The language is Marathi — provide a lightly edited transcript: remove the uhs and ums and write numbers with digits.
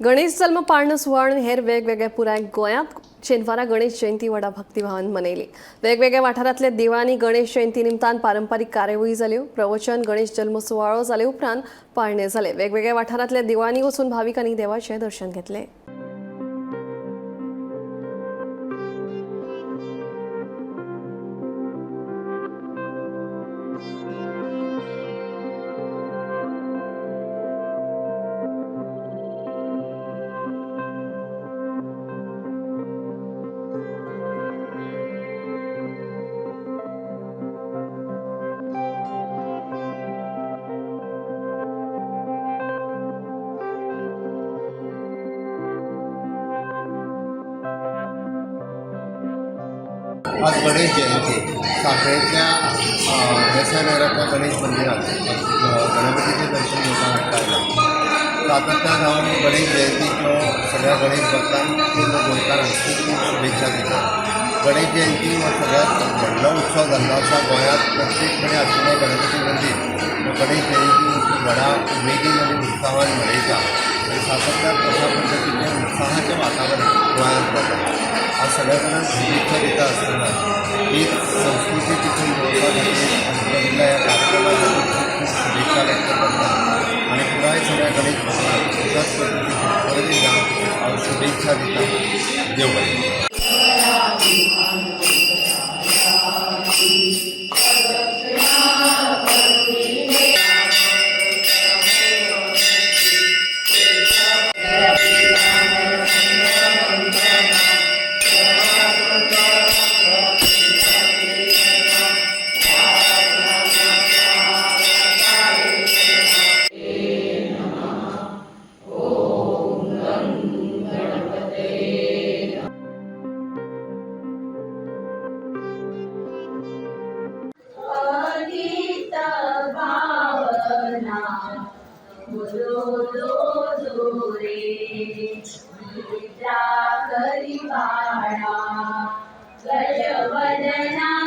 गणेश जल्म पाळणं सुवाळो आनी हेर वेगवेगळ्या पुराय गोंयांत शेनवारा गणेश जयंती व्हडा भक्तिभावान मनयली। वेगवेगळ्या वाठारांतल्या देवळांनी गणेश जयंती निमतान पारंपारीक कार्यावळी जाल्यो। प्रवचन, गणेश जल्म सुवाळो जाले उपरांत पाळणे जाले। वेगवेगळ्या वाठारांतल्या देवळांनी वचून भाविकांनी देवाचें दर्शन घेतलें। आज गणेश जयंती साखळेतल्या देसाईनगरातल्या गणेश मंदिरात गणपतीचे दर्शन घेवपाक आयला। सातत्यान गणेश जयंतीच्यो सगळ्या गणेश भक्तांक पूर्ण गोंयकारांक खूब खूब शुभेच्छा दितात। गणेश जयंती हो सगळ्यात व्हडलो उत्सव जाल्लो आसा गोंयांत। प्रत्येक कडेन आशिल्लें गणपती मंदीर गणेश जयंती व्हडा उमेदीन आनी उत्साहान मनयता आनी सातत्यान अशा पद्दतीचें उत्साहाचें वातावरण गोंयांत जाता। आज सगळ्या कडेन शुभेच्छा दिता आसतना ही संस्कृती तितून दवरपा खातीर आमच्या ह्या कार्यक्रमाक खूब खूब शुभेच्छा व्यक्त करता आनी पुराय सगळ्या गणेश भक्तांक त्याच पद्दतीन परत एकदां हांव शुभेच्छा दिता। देव बरें। गजवदना